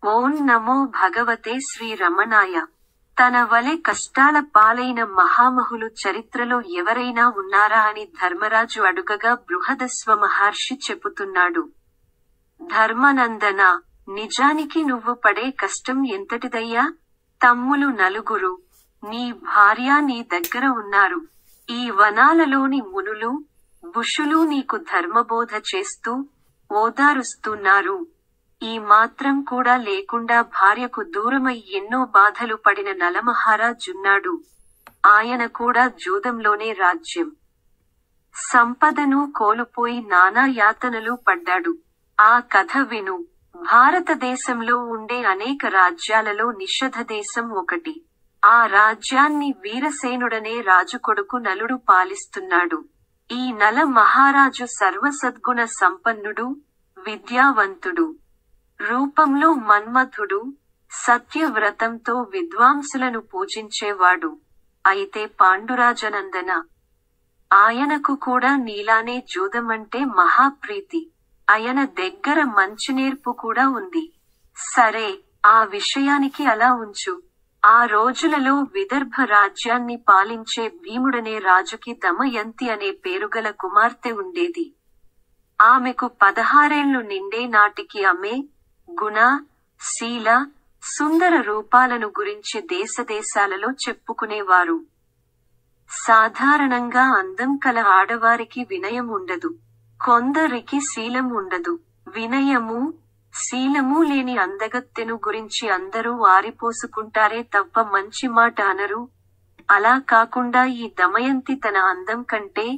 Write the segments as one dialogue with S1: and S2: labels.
S1: ఓం నమో భగవతే శ్రీ రమణాయ. తన వలె కష్టాల పాలైన మహామహులు చరిత్రలో ఎవరైనా ఉన్నారా అని ధర్మరాజు అడుగగా బృహదస్వ మహర్షి చెబుతున్నాడు. ధర్మనందన, నిజానికి నువ్వు పడే కష్టం ఎంతటిదయ్యా? తమ్ములు 4, నీ భార్య నీ దగ్గర ఉన్నారు. ఈ వనాలలోని మునులు, ఋషులు నీకు ధర్మబోధ చేస్తూ, ఓదారుస్తున్నారు. ఈ మాత్రం కూడా లేకుండా భార్యకు దూరమై ఎన్నో బాధలు పడిన నలమహారాజున్నాడు. ఆయన కూడా జూదంలోనే రాజ్యం సంపదను కోల్పోయి నానా యాతనలు పడ్డాడు. ఆ కథ విను. భారతదేశంలో ఉండే అనేక రాజ్యాలలో నిషధ దేశం ఒకటి. ఆ రాజ్యాన్ని వీరసేనుడనే రాజుకొడుకు నలుడు పాలిస్తున్నాడు. ఈ నల మహారాజు సర్వసద్గుణ సంపన్నుడు, విద్యావంతుడు. రూపంలో మన్మథుడు, సత్యవ్రతంతో విద్వాంసులను పూజించేవాడు. అయితే పాండురాజనందన, ఆయనకు కూడా నీలానే జూదమంటే మహాప్రీతి. ఆయన దగ్గర మంచి నేర్పు కూడా ఉంది. సరే, ఆ విషయానికి అలా ఉంచు. ఆ రోజులలో విదర్భ రాజ్యాన్ని పాలించే భీముడనే రాజుకి దమయంతి అనే పేరుగల కుమార్తె ఉండేది. ఆమెకు 16 నిండే నాటికి ఆమె గుణ, శీల, సుందర రూపాలను గురించి దేశదేశాలలో చెప్పుకునేవారు. సాధారణంగా అందం కల ఆడవారికి వినయం ఉండదు. కొందరికి శీలం ఉండదు. వినయము, శీలము లేని అందగత్తెను గురించి అందరూ ఆరిపోసుకుంటారే తప్ప మంచి మాట అనరు. అలా కాకుండా ఈ దమయంతి తన అందం కంటే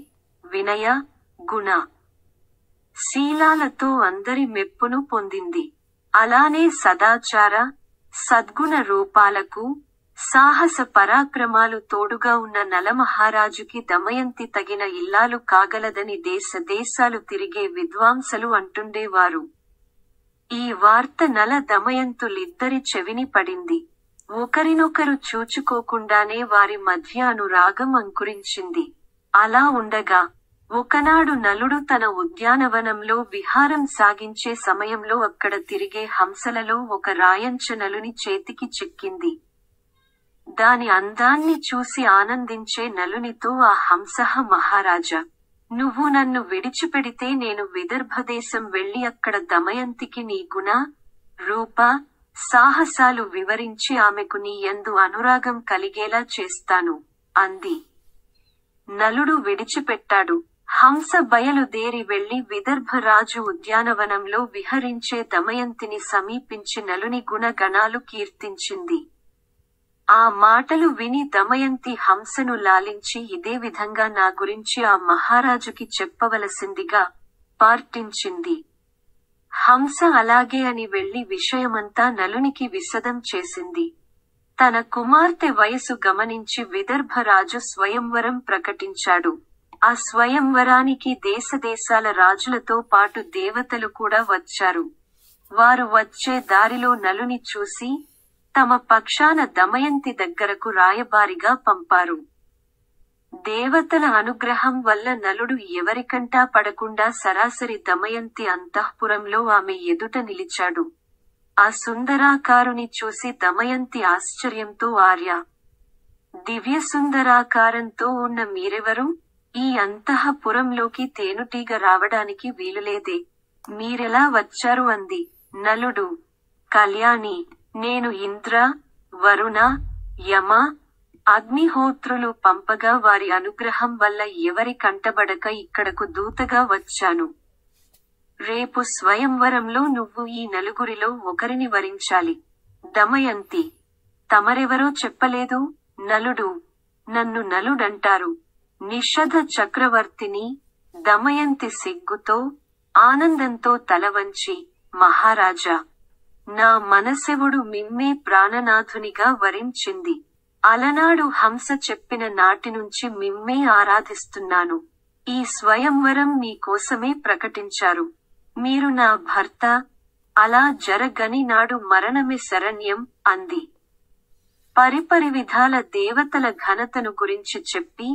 S1: వినయ, గుణ, శీలాలతో అందరి మెప్పును పొందింది. అలానే సదాచార, సద్గుణ రూపాలకు, సాహస పరాక్రమాలు తోడుగా ఉన్న నలమహారాజుకి దమయంతి తగిన ఇల్లాలు కాగలదని దేశాలు తిరిగే విద్వాంసలు అంటుండేవారు. ఈ వార్త నల దమయంతులిద్దరి చెవిని పడింది. ఒకరినొకరు చూచుకోకుండానే వారి మధ్య అనురాగం అంకురించింది. అలా ఉండగా ఒకనాడు నలుడు తన ఉద్యానవనంలో విహారం సాగించే సమయంలో అక్కడ తిరిగే హంసలలో ఒక రాయంచ నలుని చేతికి చిక్కింది. దాని అందాన్ని చూసి ఆనందించే నలునితో ఆ హంసః మహారాజా, నువ్వు నన్ను విడిచిపెడితే నేను విదర్భదేశం వెళ్లి అక్కడ దమయంతికి నీ గుణ, రూప, సాహసాలు వివరించి ఆమెకు నీ యందు అనురాగం కలిగేలా చేస్తాను అంది. నలుడు విడిచిపెట్టాడు. హంస బయలుదేరి వెళ్లి విదర్భరాజు ఉద్యానవనంలో విహరించే దమయంతిని సమీపించి నలుని గుణగణాలు కీర్తించింది. ఆ మాటలు విని దమయంతి హంసను లాలించి ఇదే విధంగా నా గురించి ఆ మహారాజుకి చెప్పవలసిందిగా ప్రార్థించింది. హంస అలాగే అని వెళ్లి విషయమంతా నలునికి విశదం చేసింది. తన కుమార్తె వయసు గమనించి విదర్భరాజు స్వయంవరం ప్రకటించాడు. ఆ స్వయంవరానికి దేశదేశాల రాజులతో పాటు దేవతలు కూడా వచ్చారు. వారు వచ్చే దారిలో నలుని చూసి తమ పక్షాన దమయంతి దగ్గరకు రాయబారిగా పంపారు. దేవతల అనుగ్రహం వల్ల నలుడు ఎవరికంటా పడకుండా సరాసరి దమయంతి అంతఃపురంలో ఆమె ఎదుట నిలిచాడు. ఆ సుందరాకారుని చూసి దమయంతి ఆశ్చర్యంతో ఆర్య, దివ్య సుందరాకారంతో ఉన్న మీరెవరు? ఈ అంతఃపురంలోకి తేనుటీగ రావడానికి వీలులేదే, మీరెలా వచ్చారు అంది. నలుడు, కళ్యాణి, నేను ఇంద్ర, వరుణ, యమ, అగ్నిహోత్రులు పంపగా వారి అనుగ్రహం వల్ల ఎవరి కంటబడక ఇక్కడకు దూతగా వచ్చాను. రేపు స్వయంవరంలో నువ్వు ఈ నలుగురిలో ఒకరిని వరించాలి. దమయంతి, తమరెవరో చెప్పలేదు. నలుడు, నన్ను నలుడంటారు. నిషధ చక్రవర్తిని. దమయంతి సిగ్గుతో, ఆనందంతో తలవంచి, మహారాజా, నా మనసెవుడు మిమ్మే ప్రాణనాథునిగా వరించింది. అలనాడు హంస చెప్పిన నాటి నుంచి మిమ్మే ఆరాధిస్తున్నాను. ఈ స్వయంవరం మీ కోసమే ప్రకటించారు. మీరు నా భర్త. అలా జరగని నాడు మరణమే శరణ్యం అంది. పరిపరి విధాల దేవతల ఘనతను గురించి చెప్పి,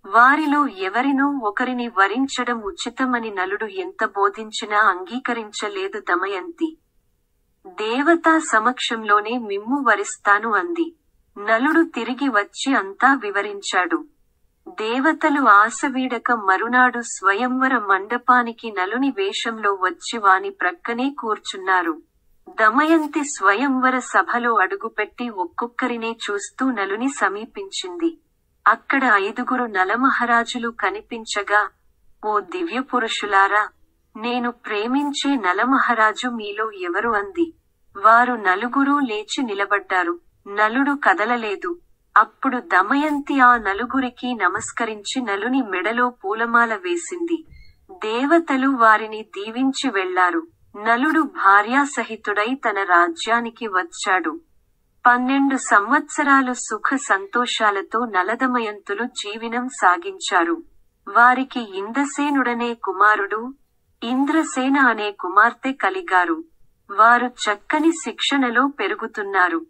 S1: వారిలో ఎవరినో ఒకరిని వరించడం ఉచితమని నలుడు ఎంత బోధించినా అంగీకరించలేదు దమయంతి. దేవతా సమక్షంలోనే మిమ్ము వరిస్తాను అంది. నలుడు తిరిగి వచ్చి అంతా వివరించాడు. దేవతలు ఆశవీడక మరునాడు స్వయంవర మండపానికి నలుని వేషంలో వచ్చి వాని ప్రక్కనే కూర్చున్నారు. దమయంతి స్వయంవర సభలో అడుగుపెట్టి ఒక్కొక్కరినే చూస్తూ నలుని సమీపించింది. అక్కడ 5 నలమహారాజులు కనిపించగా, ఓ దివ్యపురుషులారా, నేను ప్రేమించే నలమహారాజు మీలో ఎవరు అంది. వారు 4 లేచి నిలబడ్డారు. నలుడు కదలలేదు. అప్పుడు దమయంతి ఆ 4కి నమస్కరించి నలుని మెడలో పూలమాల వేసింది. దేవతలు వారిని దీవించి వెళ్లారు. నలుడు భార్యాసహితుడై తన రాజ్యానికి వచ్చాడు. 12 సంవత్సరాలు సుఖ సంతోషాలతో నలదమయంతులు జీవనం సాగించారు. వారికి ఇంద్రసేనుడనే కుమారుడు, ఇంద్రసేన అనే కుమార్తె కలిగారు. వారు చక్కని శిక్షణలో పెరుగుతున్నారు.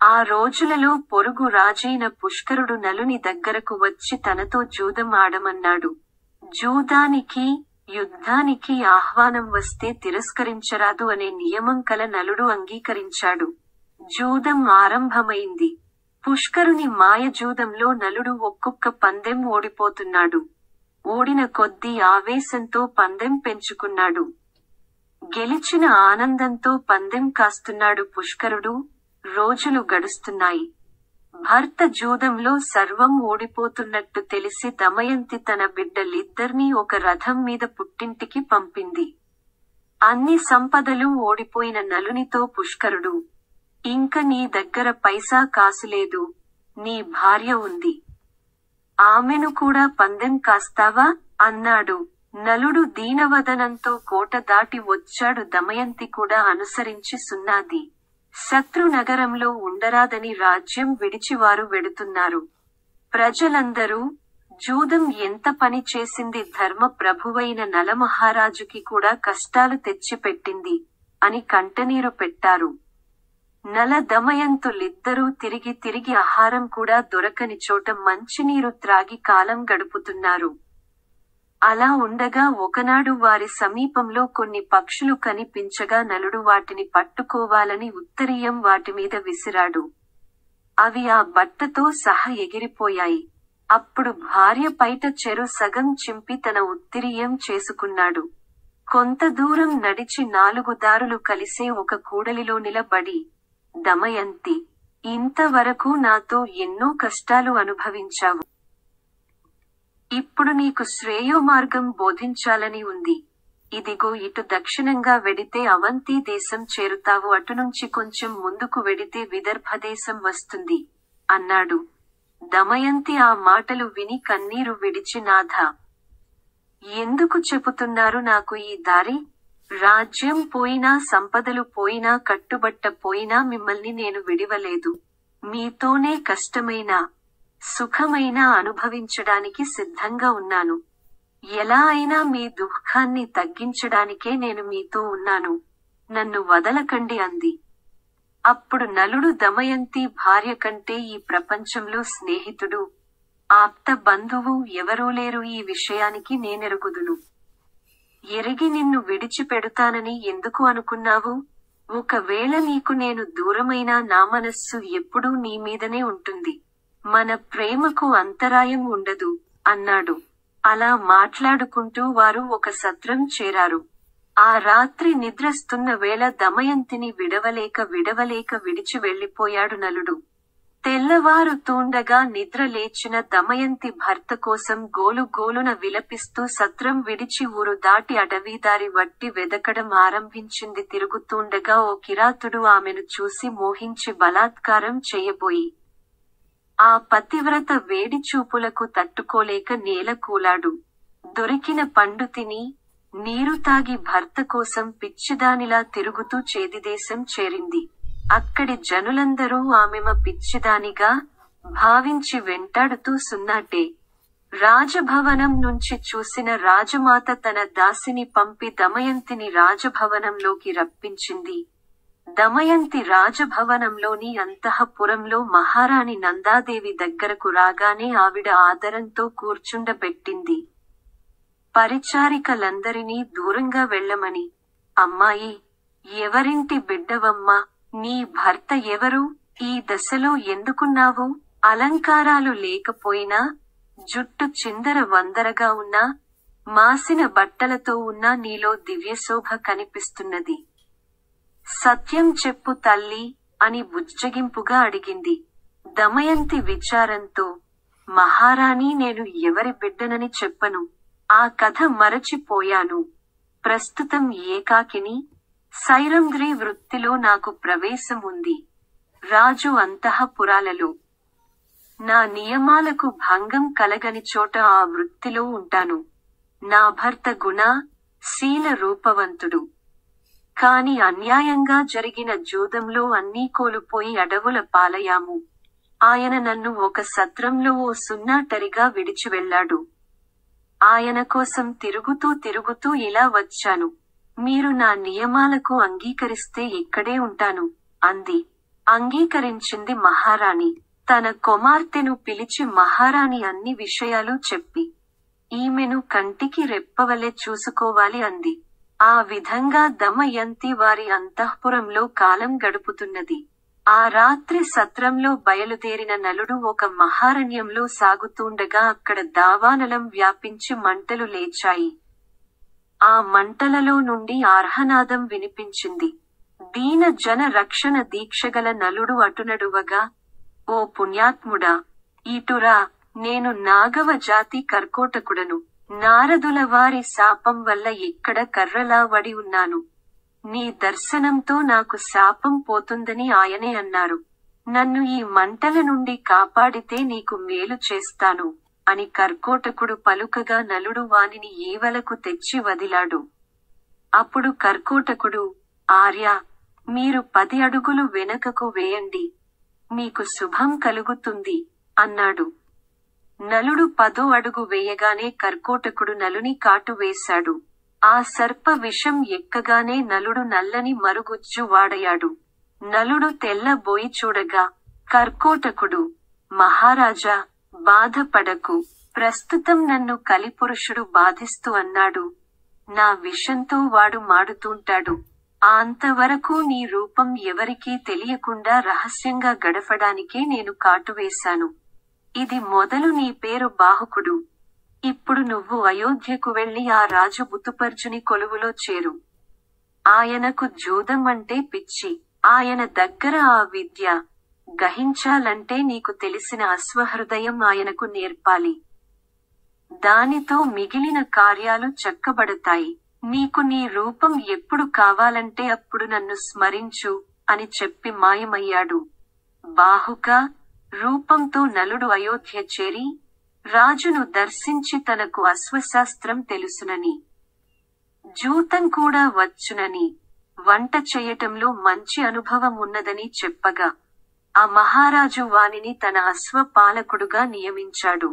S1: ఆ రోజులలో పొరుగు రాజైన పుష్కరుడు నలుని దగ్గరకు వచ్చి తనతో జూదం ఆడమన్నాడు. జూదానికి, యుద్ధానికి ఆహ్వానం వస్తే తిరస్కరించరాదు అనే నియమం కల నలుడు అంగీకరించాడు. జూదం ఆరంభమైంది. పుష్కరుని మాయజూదంలో నలుడు ఒక్కొక్క పందెం ఓడిపోతున్నాడు. ఓడిన కొద్దీ ఆవేశంతో పందెం పెంచుకున్నాడు. గెలిచిన ఆనందంతో పందెం కాస్తున్నాడు పుష్కరుడు. రోజులు గడుస్తున్నాయి. భర్త జూదంలో సర్వం ఓడిపోతున్నట్టు తెలిసి దమయంతి తన బిడ్డలిద్దర్నీ ఒక రథం మీద పుట్టింటికి పంపింది. అన్ని సంపదలు ఓడిపోయిన నలునితో పుష్కరుడు, ఇంక నీ దగ్గర పైసా కాసులేదు, నీ భార్య ఉంది. ఆమెను కూడా పందెం కాస్తావా అన్నాడు. నలుడు దీనవదనంతో కోట దాటి వచ్చాడు. దమయంతి కూడా అనుసరించి సున్నాది. శత్రు నగరంలో ఉండరాదని రాజ్యం విడిచివారు వెడుతున్నారు. ప్రజలందరూ, జూదం ఎంత పని చేసింది, ధర్మ ప్రభువైన నలమహారాజుకి కూడా కష్టాలు తెచ్చిపెట్టింది అని కంటనీరు పెట్టారు. నల దమయంతులిద్దరూ తిరిగి తిరిగి ఆహారం కూడా దొరకని చోట మంచినీరు త్రాగి కాలం గడుపుతున్నారు. అలా ఉండగా ఒకనాడు వారి సమీపంలో కొన్ని పక్షులు కనిపించగా నలుడు వాటిని పట్టుకోవాలని ఉత్తరీయం వాటిమీద విసిరాడు. అవి ఆ బట్టతో సహా ఎగిరిపోయాయి. అప్పుడు భార్య పైట చెరు సగం చింపి తన ఉత్తరీయం చేసుకున్నాడు. కొంత దూరం నడిచి 4 దారులు కలిసే ఒక కూడలిలో నిలబడి, దమయంతి, ఇంతవరకు నాతో ఎన్నో కష్టాలు అనుభవించావు. ఇప్పుడు నీకు శ్రేయోమార్గం బోధించాలని ఉంది. ఇదిగో ఇటు దక్షిణంగా వెడితే అవంతి దేశం చేరుతావు, అటునుంచి కొంచెం ముందుకు వెడితే విదర్భదేశం వస్తుంది అన్నాడు. దమయంతి ఆ మాటలు విని కన్నీరు విడిచి, నాథా, ఎందుకు చెబుతున్నారు నాకు ఈ దారి? రాజ్యం పోయినా, సంపదలు పోయినా, కట్టుబట్ట పోయినా మిమ్మల్ని నేను విడివలేదు. మీతోనే కష్టమైనా సుఖమైనా అనుభవించడానికి సిద్ధంగా ఉన్నాను. ఎలా అయినా మీ దుఃఖాన్ని తగ్గించడానికే నేను మీతో ఉన్నాను. నన్ను వదలకండి అంది. అప్పుడు నలుడు దమయంతి భార్య కంటే ఈ ప్రపంచంలో స్నేహితుడు, ఆప్త బంధువు ఎవరూ లేరు. ఈ విషయానికి నేనెరుగుదును. ఎరిగి నిన్ను విడిచిపెడుతానని ఎందుకు అనుకున్నావు? ఒకవేళ నీకు నేను దూరమైనా నా మనస్సు ఎప్పుడూ నీ మీదనే ఉంటుంది. మన ప్రేమకు అంతరాయం ఉండదు అన్నాడు. అలా మాట్లాడుకుంటూ వారు ఒక సత్రం చేరారు. ఆ రాత్రి నిద్రస్తున్న వేళ దమయంతిని విడవలేక విడిచి వెళ్లిపోయాడు నలుడు. తెల్లవారుతూండగా నిద్ర లేచిన దమయంతి భర్త కోసం గోలుగోలున విలపిస్తూ సత్రం విడిచి ఊరు దాటి అడవిదారి వట్టి వెదకడం ఆరంభించింది. తిరుగుతూండగా ఓ కిరాతుడు ఆమెను చూసి మోహించి బలాత్కారం చేయబోయి, ఆ పతివ్రత వేడి చూపులకు తట్టుకోలేక నేలకూలాడు. దొరికిన పండు తిని, నీరు తాగి భర్త కోసం పిచ్చిదానిలా తిరుగుతూ చేదిదేశం చేరింది. అక్కడి జనులందరూ ఆమెమ పిచ్చిదానిగా భావించి వెంటాడుతూ సున్నాటే. రాజభవనం నుంచి చూసిన రాజమాత తన దాసిని పంపి దమయంతిని రాజభవనంలోకి రప్పించింది. దమయంతి రాజభవనంలోని అంతఃపురంలో మహారాణి నందాదేవి దగ్గరకు రాగానే ఆవిడ ఆదరంతో కూర్చుండబెట్టింది. పరిచారికలందరినీ దూరంగా వెళ్ళమని, అమ్మాయి, ఎవరింటి బిడ్డవమ్మా, నీ భర్త ఎవరు, ఈ దశలో ఎందుకున్నావు, అలంకారాలు లేకపోయినా, జుట్టు చిందర వందరగా ఉన్నా, మాసిన బట్టలతో ఉన్నా నీలో దివ్యశోభ కనిపిస్తున్నది. సత్యం చెప్పు తల్లి అని బుజ్జగింపుగా అడిగింది. దమయంతి విచారంతో, మహారాణి, నేను ఎవరి బిడ్డనని చెప్పను. ఆ కథ మరచిపోయాను. ప్రస్తుతం ఏకాకిని, సైరంధ్రి వృత్తిలో నాకు ప్రవేశం ఉంది. రాజు అంతఃపురాలలో నా నియమాలకు భంగం కలగని చోట ఆ వృత్తిలో ఉంటాను. నా భర్త గుణ, శీల రూపవంతుడు. కాని అన్యాయంగా జరిగిన జూదంలో అన్నీ కోల్పోయి అడవుల పాలయాము. ఆయన నన్ను ఒక సత్రంలో ఓ సున్నాటరిగా విడిచి వెళ్ళాడు. ఆయన కోసం తిరుగుతూ ఇలా వచ్చాను. మీరు నా నియమాలకు అంగీకరిస్తే ఇక్కడే ఉంటాను అంది. అంగీకరించింది మహారాణి. తన కుమార్తెను పిలిచి మహారాణి అన్ని విషయాలు చెప్పి, ఈమెను కంటికి రెప్పవలె చూసుకోవాలి అంది. ఆ విధంగా దమయంతి వారి అంతఃపురంలో కాలం గడుపుతున్నది. ఆ రాత్రి సత్రంలో బయలుదేరిన నలుడు ఒక మహారణ్యంలో సాగుతూండగా అక్కడ దావానలం వ్యాపించి మంటలు లేచాయి. ఆ మంటలలో నుండి ఆర్హనాదం వినిపించింది. దీన జన రక్షణ దీక్షగల నలుడు అటునడువగా, ఓ పుణ్యాత్ముడా, ఇటురా, నేను నాగవ జాతి కర్కోటకుడను. నారదుల వారి శాపం వల్ల ఇక్కడ కర్రలా వడి ఉన్నాను. నీ దర్శనంతో నాకు శాపం పోతుందని ఆయనే అన్నారు. నన్ను ఈ మంటల నుండి కాపాడితే నీకు మేలు చేస్తాను అని కర్కోటకుడు పలుకగా నలుడు వానిని ఈవలకు తెచ్చి వదిలాడు. అప్పుడు కర్కోటకుడు, ఆర్య, మీరు 10 అడుగులు వెనకకు వేయండి, మీకు శుభం కలుగుతుంది అన్నాడు. నలుడు 10వ అడుగు వేయగానే కర్కోటకుడు నలుని కాటు వేశాడు. ఆ సర్ప విషం ఎక్కగానే నలుడు నల్లని మరుగుజ్జు వాడయాడు. నలుడు తెల్లబోయి చూడగా, కర్కోటకుడు, మహారాజా, బాధపడకు, ప్రస్తుతం నన్ను కలిపురుషుడు బాధిస్తూ అన్నాడు. నా విషంతో వాడు మాడుతుంటాడు. అంతవరకు నీ రూపం ఎవరికీ తెలియకుండా రహస్యంగా గడపడానికే నేను కాటువేశాను. ఇది మొదలు నీ పేరు బాహుకుడు. ఇప్పుడు నువ్వు అయోధ్యకు వెళ్లి ఆ రాజు బుతుపర్జుని కొలువులో చేరు. ఆయనకు జూదం అంటే పిచ్చి. ఆయన దగ్గర ఆ విద్య గ్రహించాలంటే నీకు తెలిసిన అశ్వహృదయం ఆయనకు నేర్పాలి. దానితో మిగిలిన కార్యాలు చక్కబడతాయి. నీకు నీ రూపం ఎప్పుడు కావాలంటే అప్పుడు నన్ను స్మరించు అని చెప్పి మాయమయ్యాడు. బాహుక రూపంతో నలుడు అయోధ్య చేరి, రాజును దర్శించి తనకు అశ్వశాస్త్రం తెలుసునని, జూతం కూడా వచ్చునని, వంట చేయటంలో మంచి అనుభవం ఉన్నదని చెప్పగా, ఆ మహారాజు వానిని తన అశ్వపాలకుడుగా నియమించాడు.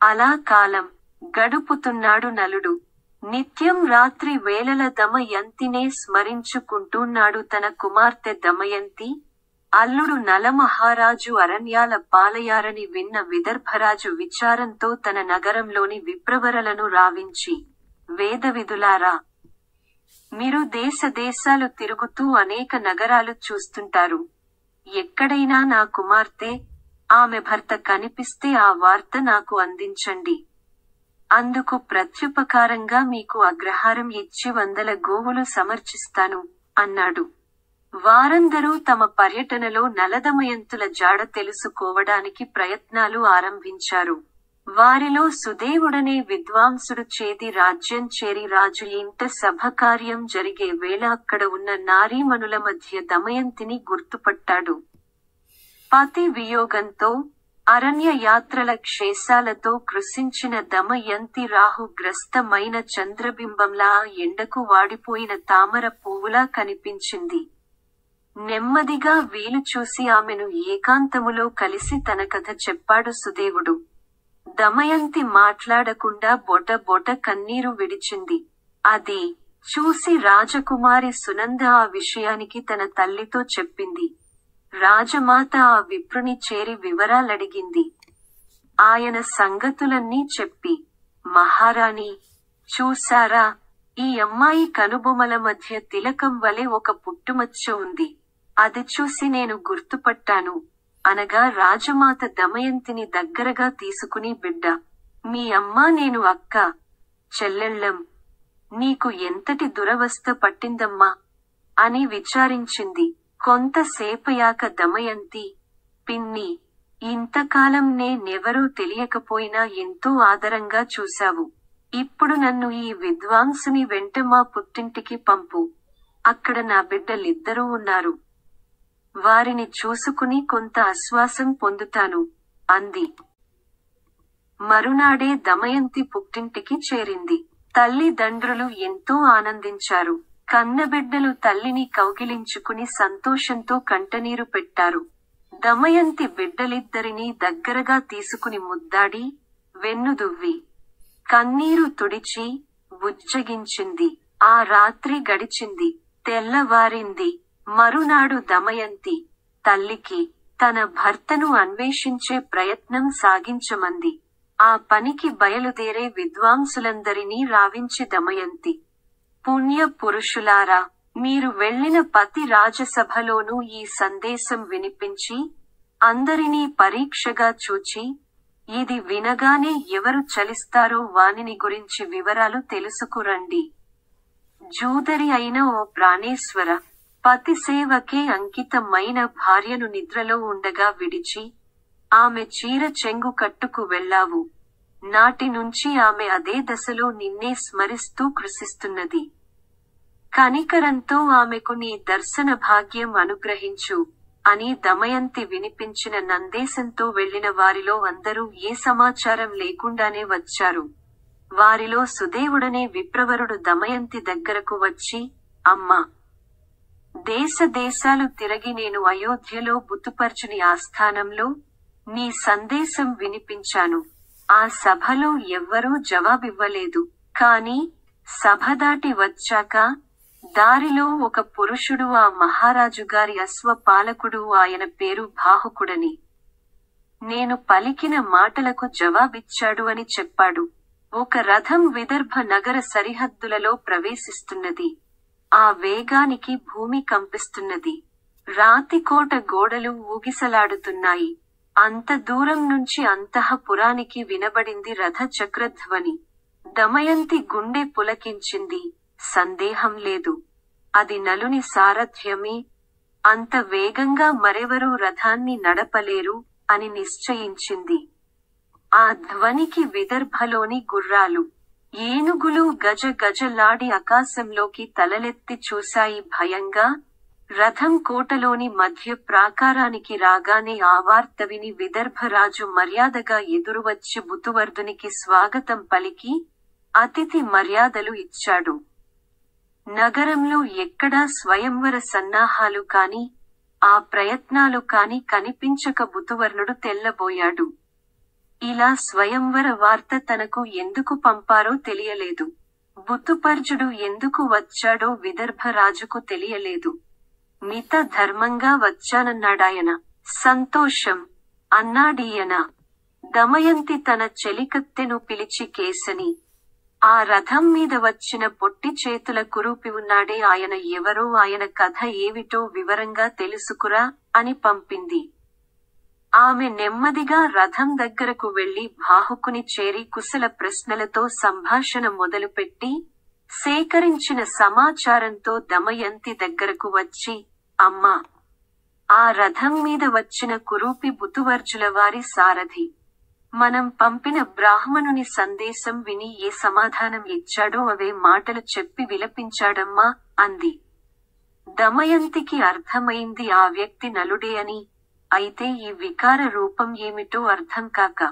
S1: అలా కాలం గడుపుతున్నాడు నలుడు. నిత్యం రాత్రి వేళల దమయంతినే స్మరించుకుంటున్నాడు. తన కుమార్తె దమయంతి, అల్లుడు నలమహారాజు అరణ్యాల పాలయారని విన్న విదర్భరాజు విచారంతో తన నగరంలోని విప్రవరలను రావించి, వేదవిదులారా, మీరు దేశ దేశాలు తిరుగుతూ అనేక నగరాలు చూస్తుంటారు. ఎక్కడైనా నా కుమార్తె, ఆమె భర్త కనిపిస్తే ఆ వార్త నాకు అందించండి. అందుకు ప్రత్యుపకారంగా మీకు అగ్రహారం ఇచ్చి 100 గోవులు సమర్చిస్తాను అన్నాడు. వారందరూ తమ పర్యటనలో నలదమయంతుల జాడ తెలుసుకోవడానికి ప్రయత్నాలు ఆరంభించారు. వారిలో సుదేవుడనే విద్వాంసుడు చేది రాజ్యం చేరి రాజు ఇంట సభకార్యం జరిగే వేళ అక్కడ ఉన్న నారీమణుల మధ్య దమయంతిని గుర్తుపట్టాడు. పతి వియోగంతో, అరణ్య యాత్రల క్షేసాలతో కృశించిన దమయంతి రాహుగ్రస్తమైన చంద్రబింబంలా ఎండకు వాడిపోయిన తామర పువ్వులా కనిపించింది. నెమ్మదిగా వీలు చూసి ఆమెను ఏకాంతములో కలిసి తన కథ చెప్పాడు సుదేవుడు. దమయంతి మాట్లాడకుండా బొట కన్నీరు విడిచింది. అది చూసి రాజకుమారి సునంద ఆ విషయానికి తన తల్లితో చెప్పింది. రాజమాత ఆ విప్రుని చేరి వివరాలడిగింది. ఆయన సంగతులన్నీ చెప్పి, మహారాణి, చూశారా, ఈ అమ్మాయి కనుబొమల మధ్య తిలకం వలె ఒక పుట్టుమచ్చ ఉంది. అది చూసి నేను గుర్తుపట్టాను, అనగా రాజమాత దమయంతిని దగ్గరగా తీసుకుని బిడ్డ, మీ అమ్మా నేను అక్క చెల్లెళ్ళం, నీకు ఎంతటి దురవస్థ పట్టిందమ్మా అని విచారించింది. కొంతసేపయాక దమయంతి, పిన్ని, ఇంతకాలం నేనెవరో తెలియకపోయినా ఎంతో ఆదరంగా చూశావు. ఇప్పుడు నన్ను ఈ విద్వాంసుని వెంట మా పుట్టింటికి పంపు. అక్కడ నా బిడ్డలిద్దరూ ఉన్నారు. వారిని చూసుకుని కొంత ఆశ్వాసం పొందుతాను అంది. మరునాడే దమయంతి పుట్టింటికి చేరింది. తల్లిదండ్రులు ఎంతో ఆనందించారు. కన్నబిడ్డలు తల్లిని కౌగిలించుకుని సంతోషంతో కంటనీరు పెట్టారు. దమయంతి బిడ్డలిద్దరినీ దగ్గరగా తీసుకుని ముద్దాడి, వెన్నుదువ్వి, కన్నీరు తుడిచి బుజ్జగించింది. ఆ రాత్రి గడిచింది. తెల్లవారింది. మరునాడు దమయంతి తల్లికి తన భర్తను అన్వేషించే ప్రయత్నం సాగించమంది. ఆ పనికి బయలుదేరే విద్వాంసులందరినీ రావించి దమయంతి, పుణ్య పురుషులారా, మీరు వెళ్ళిన ప్రతి రాజసభలోనూ ఈ సందేశం వినిపించి అందరినీ పరీక్షగా చూచి, ఇది వినగానే ఎవరు చలిస్తారో వానిని గురించి వివరాలు తెలుసుకురండి. జూదరి అయిన ఓ ప్రాణేశ్వర, పతి సేవకే అంకితమైన భార్యను నిద్రలో ఉండగా విడిచి ఆమె చీర చెంగు కట్టుకు వెళ్ళావు. నాటి నుంచి ఆమె అదే దశలో నిన్నే స్మరిస్తూ కృషిస్తున్నది. కనికరంతో ఆమెకు నీ దర్శన భాగ్యం అనుగ్రహించు అని దమయంతి వినిపించిన నందేశంతో వెళ్లిన వారిలో అందరూ ఏ సమాచారం లేకుండానే వచ్చారు. వారిలో సుదేవుడనే విప్రవరుడు దమయంతి దగ్గరకు వచ్చి, అమ్మా, దేశ దేశాలు తిరిగి నేను అయోధ్యలో బుతుపర్చుని ఆస్థానంలో నీ సందేశం వినిపించాను. ఆ సభలో ఎవ్వరూ జవాబివ్వలేదు. కాని సభ దాటి వచ్చాక దారిలో ఒక పురుషుడు ఆ మహారాజుగారి అశ్వపాలకుడు, ఆయన పేరు బాహుకుడని, నేను పలికిన మాటలకు జవాబిచ్చాడు అని చెప్పాడు. ఒక రథం విదర్భ నగర సరిహద్దులలో ప్రవేశిస్తున్నది. ఆ వేగానికి భూమి కంపిస్తున్నది. రాతికోట గోడలు ఊగిసలాడుతున్నాయి. అంత దూరం నుంచి అంతఃపురానికి వినబడింది రథ చక్రధ్వని. దమయంతి గుండె పులకించింది. సందేహం లేదు, అది నలుని సారథ్యమే. అంత వేగంగా మరెవరూ రథాన్ని నడపలేరు అని నిశ్చయించింది. ఆ ధ్వనికి విదర్భలోని గుర్రాలు, ఏనుగులు గజ గజలాడి ఆకాశంలోకి తలలెత్తి చూశాయి భయంగా. రథం కోటలోని మధ్య ప్రాకారానికి రాగానే ఆ వార్త విని విదర్భరాజు మర్యాదగా ఎదురువచ్చి బుతువర్ధునికి స్వాగతం పలికి అతిథి మర్యాదలు ఇచ్చాడు. నగరంలో ఎక్కడా స్వయంవర సన్నాహాలు కాని ఆ ప్రయత్నాలు కాని కనిపించక బుతువర్ణుడు తెల్లబోయాడు. ఇలా స్వయంవర వార్త తనకు ఎందుకు పంపారో తెలియలేదు. బుతుపర్జుడు ఎందుకు వచ్చాడో విదర్భరాజుకు తెలియలేదు. మిత ధర్మంగా వచ్చానన్నాడాయన. సంతోషం అన్నాడీయన. దమయంతి తన చెలికత్తెను పిలిచి కేసని, ఆ రథం మీద వచ్చిన పొట్టి చేతుల కురూపి ఉన్నాడే ఆయన ఎవరో, ఆయన కథ ఏమిటో వివరంగా తెలుసుకురా అని పంపింది. ఆమె నెమ్మదిగా రథం దగ్గరకు వెళ్లి బాహుకుని చేరి కుశల ప్రశ్నలతో సంభాషణ మొదలుపెట్టి సేకరించిన సమాచారంతో దమయంతి దగ్గరకు వచ్చి, అమ్మా, ఆ రథం మీద వచ్చిన కురూపి బుతువర్జుల వారి సారథి. మనం పంపిన బ్రాహ్మణుని సందేశం విని ఏ సమాధానం ఇచ్చాడో అవే మాటలు చెప్పి విలపించాడమ్మా అంది. దమయంతికి అర్థమైంది ఆ వ్యక్తి నలుడే అని. అయితే ఈ వికార రూపం ఏమిటో అర్థం కాక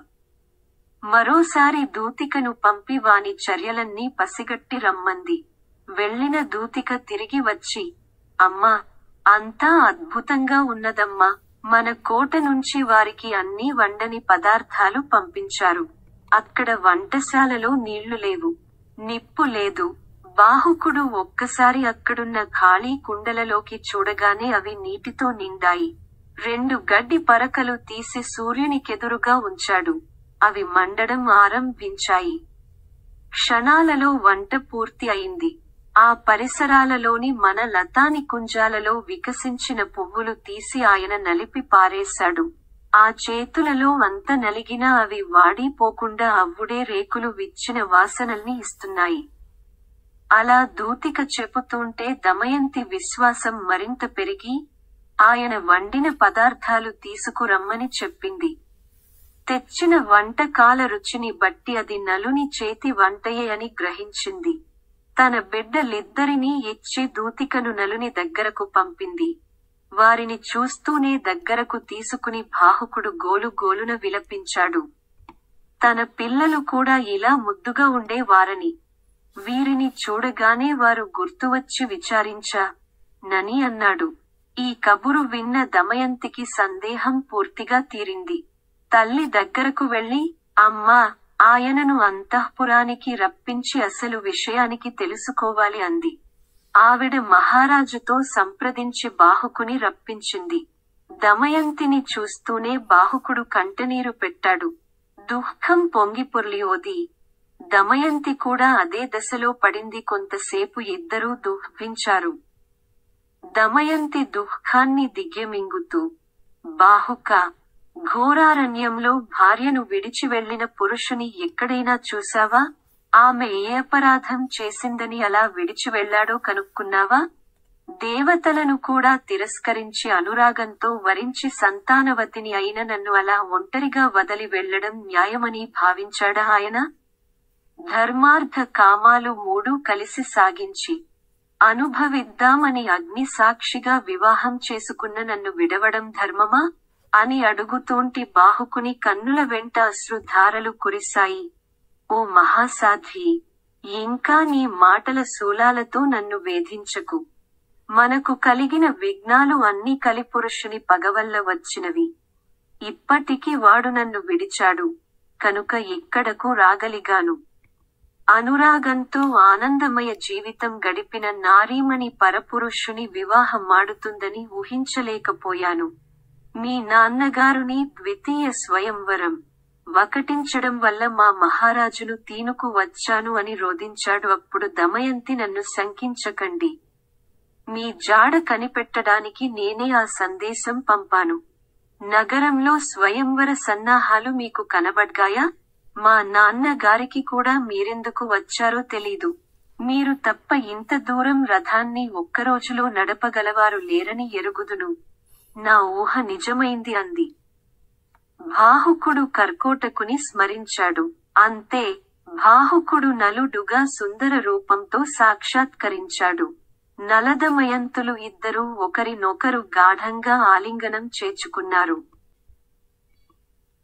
S1: మరోసారి దూతికను పంపి వాని చర్యలన్నీ పసిగట్టి రమ్మంది. వెళ్ళిన దూతిక తిరిగి వచ్చి, అమ్మా, అంతా అద్భుతంగా ఉన్నదమ్మా. మన కోట నుంచి వారికి అన్నీ వండని పదార్థాలు పంపించారు. అక్కడ వంటశాలలో నీళ్లు లేవు, నిప్పు లేదు. బాహుకుడు ఒక్కసారి అక్కడున్న ఖాళీ కుండలలోకి చూడగానే అవి నీటితో నిండాయి. 2 గడ్డి పరకలు తీసి సూర్యునికెదురుగా ఉంచాడు. అవి మండడం ఆరంభించాయి. క్షణాలలో వంట పూర్తి అయింది. ఆ పరిసరాలలోని మన లతానికుంజాలలో వికసించిన పువ్వులు తీసి ఆయన నలిపి పారేశాడు. ఆ చేతులలో అంత నలిగినా అవి వాడిపోకుండా అవ్వుడే రేకులు విచ్చిన వాసనల్ని ఇస్తున్నాయి. అలా దూతిక చెబుతుంటే దమయంతి విశ్వాసం మరింత పెరిగి, ఆయన వండిన పదార్థాలు తీసుకురమ్మని చెప్పింది. తెచ్చిన వంటకాల రుచిని బట్టి అది నలుని చేతి వంటయే అని గ్రహించింది. తన బిడ్డలిద్దరినీ ఇచ్చి దూతికను నలుని దగ్గరకు పంపింది. వారిని చూస్తూనే దగ్గరకు తీసుకుని బాహుకుడు గోలు గోలున విలపించాడు. తన పిల్లలు కూడా ఇలా ముద్దుగా ఉండే వారని. వీరిని చూడగానే వారు గుర్తువచ్చి విచారించా నని అన్నాడు. ఈ కబురు విన్న దమయంతికి సందేహం పూర్తిగా తీరింది. తల్లి దగ్గరకు వెళ్లి, అమ్మా, ఆయనను అంతఃపురానికి రప్పించి అసలు విషయానికి తెలుసుకోవాలి అంది. ఆవిడ మహారాజుతో సంప్రదించి బాహుకుని రప్పించింది. దమయంతిని చూస్తూనే బాహుకుడు కంటనీరు పెట్టాడు. దుఃఖం పొంగిపొర్లియోది. దమయంతి కూడా అదే దశలో పడింది. కొంతసేపు ఇద్దరూ దుఃఖించారు. దమయంతి దుఃఖాన్ని దిగ్గమింగుతూ, బాహుక, ఘోరారణ్యంలో భార్యను విడిచి వెళ్లిన పురుషుని ఎక్కడైనా చూశావా? ఆమె ఏ అపరాధం చేసిందని అలా విడిచి వెళ్లాడో కనుక్కున్నావా? దేవతలను కూడా తిరస్కరించి అనురాగంతో వరించి సంతానవతిని అయిన నన్ను అలా ఒంటరిగా వదలి వెళ్లడం న్యాయమని భావించాడా ఆయన? ధర్మార్థ కామాలు మూడూ కలిసి సాగించి అనుభవిద్దామని అగ్ని సాక్షిగా వివాహం చేసుకున్న నన్ను విడవడం ధర్మమా అని అడుగుతోంటి బాహుకుని కన్నుల వెంట అశ్రుధారలు కురిశాయి. ఓ మహాసాధ్వి, ఇంకా నీ మాటల శూలాలతో నన్ను వేధించకు. మనకు కలిగిన విఘ్నాలు అన్నీ కలిపురుషుని పగవల్ల వచ్చినవి. ఇప్పటికి వాడు నన్ను విడిచాడు కనుక ఇక్కడకు రాగలిగాను. అనురాగంతో ఆనందమయ జీవితం గడిపిన నారీమణి పరపురుషుని వివాహమాడుతుందని ఊహించలేకపోయాను. మీ నాన్నగారుని ద్వితీయ స్వయంవరం వకటించడం వల్ల మా మహారాజును తీనుకు వచ్చాను అని రోదించాడు. అప్పుడు దమయంతి, నన్ను శంకించకండి. మీ జాడ కనిపెట్టడానికి నేనే ఆ సందేశం పంపాను. నగరంలో స్వయంవర సన్నాహాలు మీకు కనబడ్గాయా? మా నాన్నగారికి కూడా మీరెందుకు వచ్చారో తెలీదు. మీరు తప్ప ఇంత దూరం రథాన్ని ఒక్కరోజులో నడపగలవారు లేరని ఎరుగుదును. నా ఊహ నిజమైంది అంది. బాహుకుడు కర్కోటకుని స్మరించాడు. అంతే, బాహుకుడు నలుడుగా సుందర రూపంతో సాక్షాత్కరించాడు. నలదమయంతులు ఇద్దరూ ఒకరినొకరు గాఢంగా ఆలింగనం చేర్చుకున్నారు.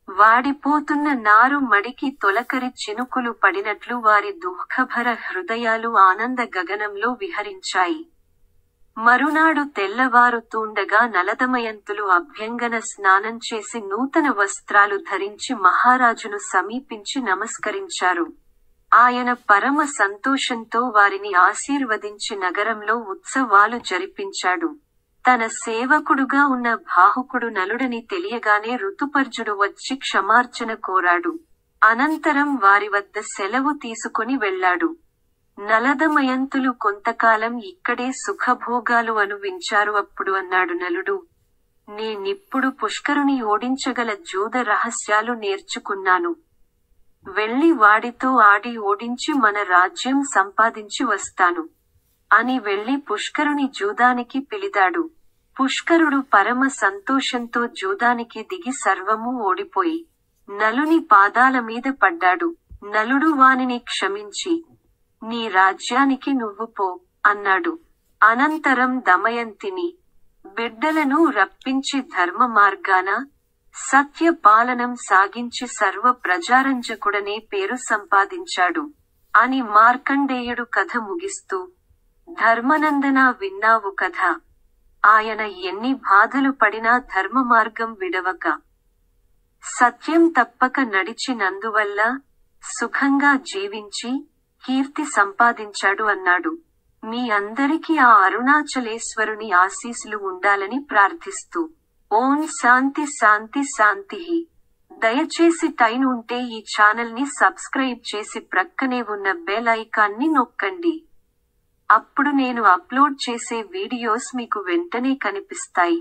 S1: వాడిపోతున్న నారు మడికి తొలకరి చినుకులు పడినట్లు వారి దుఃఖభర హృదయాలు ఆనంద గగనంలో విహరించాయి. మరునాడు తెల్లవారుతూండగా నలదమయంతులు అభ్యంగన స్నానం చేసి నూతన వస్త్రాలు ధరించి మహారాజును సమీపించి నమస్కరించారు. ఆయన పరమ సంతోషంతో వారిని ఆశీర్వదించి నగరంలో ఉత్సవాలు జరిపించాడు. తన సేవకుడుగా ఉన్న బాహుకుడు నలుడని తెలియగానే ఋతుపర్జుడు వచ్చి క్షమార్చన కోరాడు. అనంతరం వారి వద్ద సెలవు తీసుకుని వెళ్లాడు. నలదమయంతులు కొంతకాలం ఇక్కడే సుఖభోగాలు అనువించారు. అప్పుడు అన్నాడు నలుడు, నేనిప్పుడు పుష్కరుని ఓడించగల జూద రహస్యాలు నేర్చుకున్నాను. వెళ్లి వాడితో ఆడి ఓడించి మన రాజ్యం సంపాదించి వస్తాను అని వెళ్లి పుష్కరుని జూదానికి పిలిచాడు. పుష్కరుడు పరమ సంతోషంతో జూదానికి దిగి సర్వమూ ఓడిపోయి నలుని పాదాల మీద పడ్డాడు. నలుడు వానిని క్షమించి, నీ రాజ్యానికి నువ్వు పో అన్నాడు. అనంతరం దమయంతిని, బిడ్డలను రప్పించి ధర్మ మార్గాన సత్య పాలనం సాగించి సర్వ ప్రజారంజకుడనే పేరు సంపాదించాడు అని మార్కండేయుడు కథ ముగిస్తూ, ధర్మనందన, విన్నావు కథ. ఆయన ఎన్ని బాధలు పడినా ధర్మ మార్గం విడవక సత్యం తప్పక నడిచినందువల్ల సుఖంగా జీవించి కీర్తి సంపాదించాడు అన్నాడు. మీ అందరికీ ఆ అరుణాచలేశ్వరుని ఆశీస్సులు ఉండాలని ప్రార్థిస్తూ, ఓం శాంతి శాంతి శాంతి. దయచేసి టైం ఉంటే ఈ ఛానల్ ని సబ్స్క్రైబ్ చేసి ప్రక్కనే ఉన్న బెల్ ఐకాన్ ని నొక్కండి. అప్పుడు నేను అప్లోడ్ చేసే వీడియోస్ మీకు వెంటనే కనిపిస్తాయి.